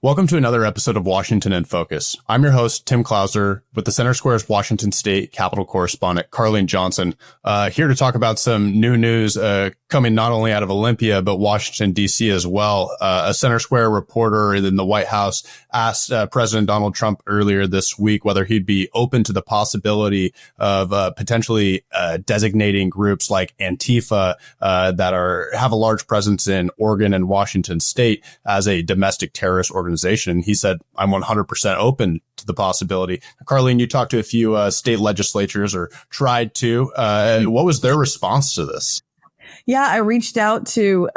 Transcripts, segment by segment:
Welcome to another episode of Washington in Focus. I'm your host, Tim Klauser, with the Center Square's Washington State Capitol correspondent, Carlene Johnson, here to talk about some new news coming not only out of Olympia, but Washington, D.C. as well. A Center Square reporter in the White House asked President Donald Trump earlier this week whether he'd be open to the possibility of potentially designating groups like Antifa that have a large presence in Oregon and Washington State as a domestic terrorist organization. He said, I'm 100% open to the possibility. Carlene, you talked to a few state legislatures or tried to. What was their response to this? Yeah, I reached out to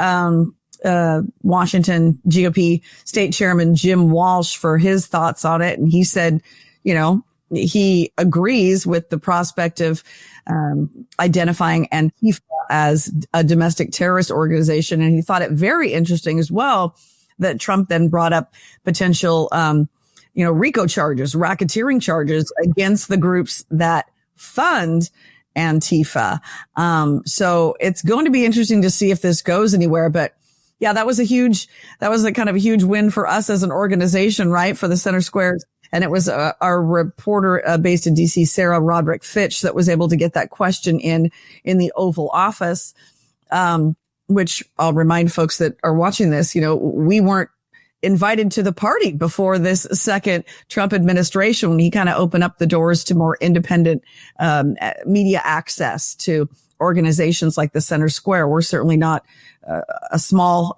Washington GOP state chairman Jim Walsh for his thoughts on it. And he said, he agrees with the prospect of identifying Antifa as a domestic terrorist organization. And he thought it very interesting as well that Trump then brought up potential, RICO charges, racketeering charges against the groups that fund Antifa. So it's going to be interesting to see if this goes anywhere. But yeah, that was a kind of a huge win for us as an organization, right? For the Center Squares. And it was our reporter based in DC, Sarah Roderick Fitch, that was able to get that question in the Oval Office. Which I'll remind folks that are watching this, we weren't invited to the party before this second Trump administration, when he kind of opened up the doors to more independent media access to organizations like the Center Square. We're certainly not a small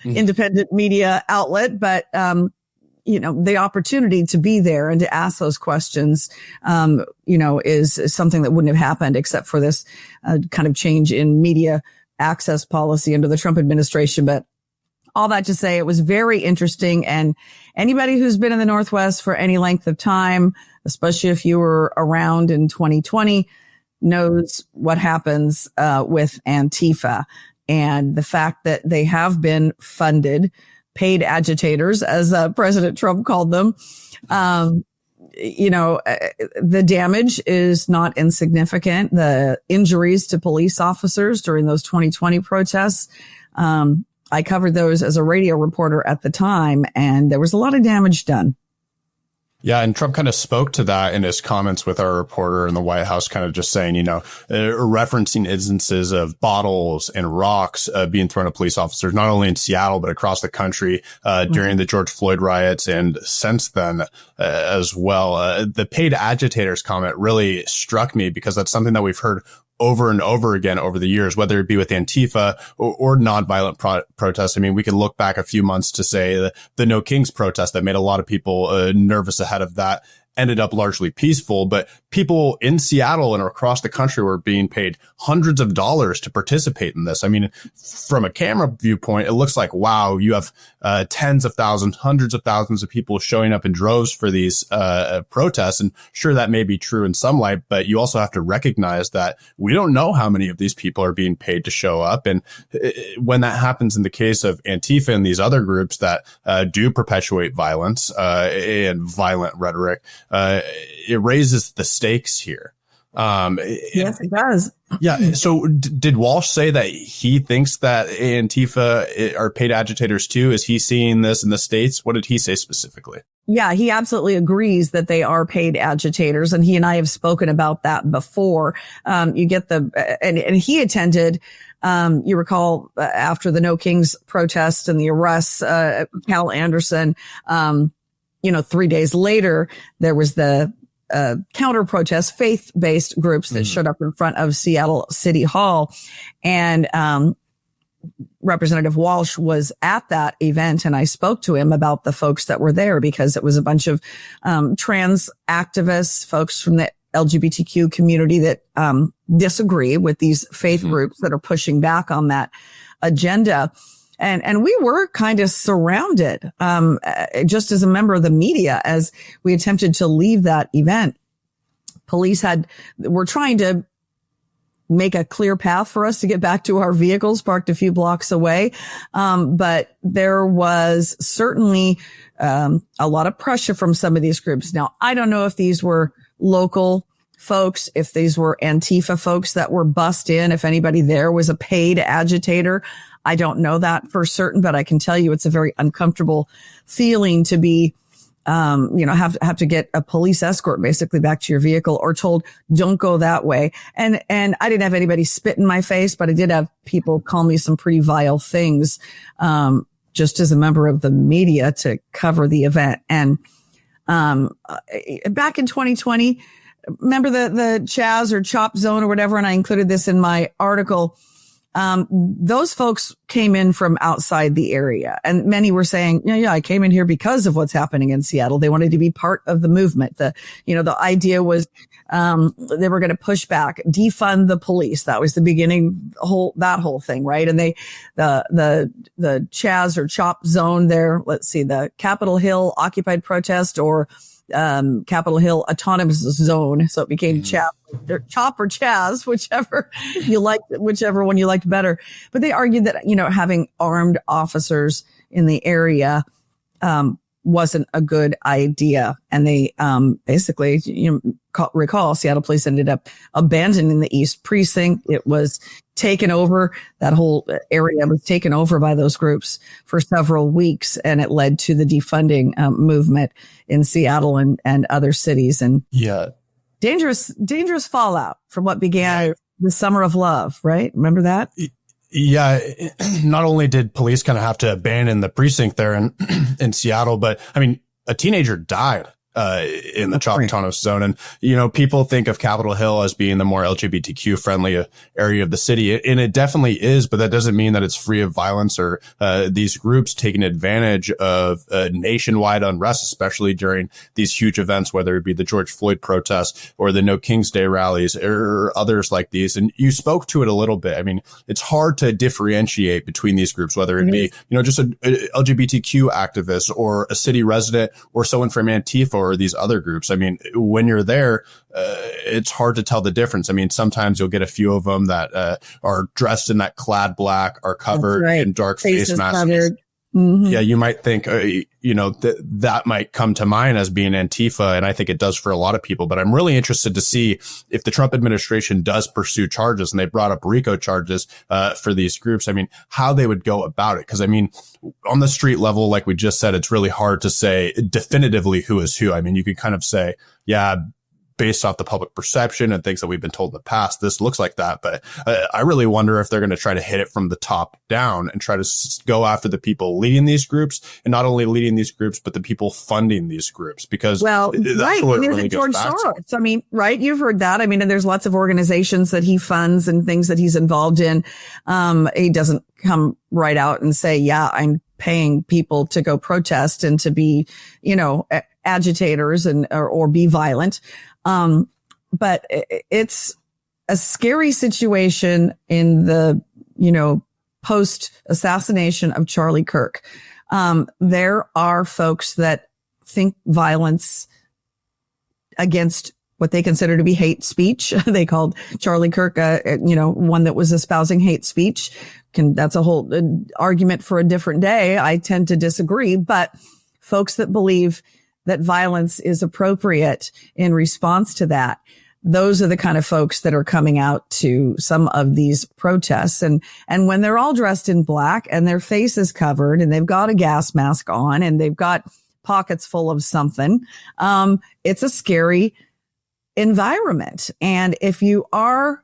independent media outlet, but the opportunity to be there and to ask those questions, is something that wouldn't have happened except for this kind of change in media access policy under the Trump administration. But all that to say, it was very interesting. And anybody who's been in the Northwest for any length of time, especially if you were around in 2020, knows what happens with Antifa and the fact that they have been funded, paid agitators, as President Trump called them. The damage is not insignificant. The injuries to police officers during those 2020 protests, I covered those as a radio reporter at the time, and there was a lot of damage done. Yeah, and Trump kind of spoke to that in his comments with our reporter in the White House, kind of just saying, referencing instances of bottles and rocks being thrown at police officers, not only in Seattle, but across the country during the George Floyd riots and since then as well. The paid agitators comment really struck me because that's something that we've heard over and over again over the years, whether it be with Antifa or nonviolent protests. I mean, we can look back a few months to say the No Kings protest that made a lot of people nervous ahead of that ended up largely peaceful, but people in Seattle and across the country were being paid hundreds of dollars to participate in this. I mean, from a camera viewpoint, it looks like, wow, you have tens of thousands, hundreds of thousands of people showing up in droves for these protests. And sure, that may be true in some light, but you also have to recognize that we don't know how many of these people are being paid to show up. And when that happens in the case of Antifa and these other groups that do perpetuate violence and violent rhetoric, it raises the stakes here. Yes, it does. Yeah. So did Walsh say that he thinks that Antifa are paid agitators too? Is he seeing this in the States? What did he say specifically? Yeah, he absolutely agrees that they are paid agitators. And he and I have spoken about that before. You get and he attended, you recall after the No Kings protest and the arrests, Cal Anderson, 3 days later, there was the counter protest, faith-based groups that showed up in front of Seattle City Hall. And Representative Walsh was at that event, and I spoke to him about the folks that were there because it was a bunch of trans activists, folks from the LGBTQ community that disagree with these faith groups that are pushing back on that agenda. And we were kind of surrounded, just as a member of the media, as we attempted to leave that event. Police were trying to make a clear path for us to get back to our vehicles parked a few blocks away. But there was certainly, a lot of pressure from some of these groups. Now, I don't know if these were local folks, if these were Antifa folks that were bussed in, if anybody there was a paid agitator. I don't know that for certain, but I can tell you it's a very uncomfortable feeling to be, have to get a police escort basically back to your vehicle, or told, don't go that way. And I didn't have anybody spit in my face, but I did have people call me some pretty vile things, just as a member of the media to cover the event. And, back in 2020, remember the Chaz or Chop zone or whatever? And I included this in my article. Those folks came in from outside the area, and many were saying, yeah, I came in here because of what's happening in Seattle. They wanted to be part of the movement. The idea was, they were going to push back, defund the police. That was the beginning, that whole thing, right? And the Chaz or Chop zone there, let's see, the Capitol Hill occupied protest, or Capitol Hill Autonomous Zone. So it became Chop or Chaz, whichever one you liked better. But they argued that, having armed officers in the area, wasn't a good idea. And they, basically, recall Seattle police ended up abandoning the East Precinct. It was taken over. That whole area was taken over by those groups for several weeks, and it led to the defunding movement in Seattle and other cities. And yeah, dangerous fallout from what began the Summer of Love, right? Remember that? Yeah. Not only did police kind of have to abandon the precinct there in Seattle, but I mean, a teenager died in the Chop Autonomous Zone. And, people think of Capitol Hill as being the more LGBTQ friendly area of the city. And it definitely is, but that doesn't mean that it's free of violence or these groups taking advantage of nationwide unrest, especially during these huge events, whether it be the George Floyd protests or the No King's Day rallies or others like these. And you spoke to it a little bit. I mean, it's hard to differentiate between these groups, whether it be, just a LGBTQ activist or a city resident or someone from Antifa or these other groups. I mean, when you're there, it's hard to tell the difference. I mean, sometimes you'll get a few of them that are dressed in that clad black, are covered in dark face masks. Mm-hmm. Yeah, you might think, that might come to mind as being Antifa, and I think it does for a lot of people. But I'm really interested to see if the Trump administration does pursue charges, and they brought up RICO charges for these groups. I mean, how they would go about it. Because, I mean, on the street level, like we just said, it's really hard to say definitively who is who. I mean, you could kind of say, yeah, based off the public perception and things that we've been told in the past, this looks like that. But I really wonder if they're going to try to hit it from the top down and try to go after the people leading these groups, and not only leading these groups, but the people funding these groups. Because that's what it really goes back to. I mean, right. You've heard that. I mean, and there's lots of organizations that he funds and things that he's involved in. He doesn't come right out and say, yeah, I'm paying people to go protest and to be, agitators or be violent. But it's a scary situation in the, post assassination of Charlie Kirk. There are folks that think violence against what they consider to be hate speech. They called Charlie Kirk, one that was espousing hate speech. That's a whole argument for a different day. I tend to disagree, but folks that believe that violence is appropriate in response to that, those are the kind of folks that are coming out to some of these protests. And when they're all dressed in black and their face is covered and they've got a gas mask on and they've got pockets full of something, it's a scary environment. And if you are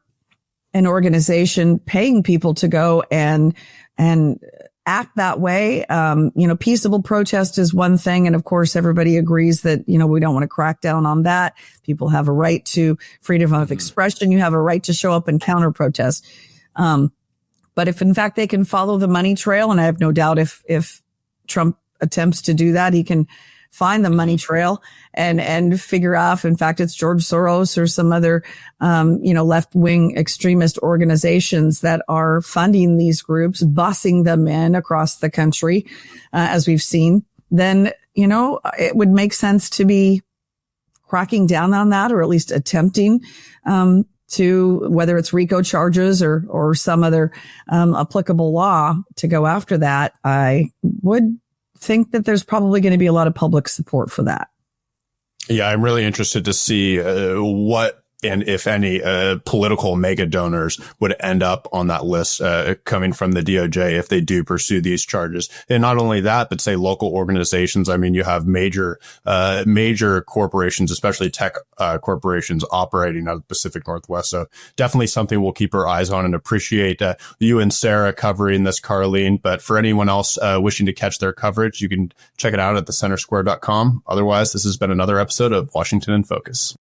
an organization paying people to go and act that way, peaceable protest is one thing. And of course, everybody agrees that, we don't want to crack down on that. People have a right to freedom of expression. You have a right to show up and counter protest. But if in fact they can follow the money trail, and I have no doubt if Trump attempts to do that, he can find the money trail and figure out if in fact it's George Soros or some other, left-wing extremist organizations that are funding these groups, bussing them in across the country, as we've seen, then, it would make sense to be cracking down on that, or at least attempting, to, whether it's RICO charges or some other, applicable law to go after that. I would think that there's probably going to be a lot of public support for that. Yeah, I'm really interested to see what and if any political mega donors would end up on that list coming from the DOJ if they do pursue these charges. And not only that, but say local organizations. I mean, you have major corporations, especially tech corporations operating out of the Pacific Northwest. So definitely something we'll keep our eyes on, and appreciate you and Sarah covering this, Carlene. But for anyone else wishing to catch their coverage, you can check it out at thecentersquare.com. Otherwise, this has been another episode of Washington in Focus.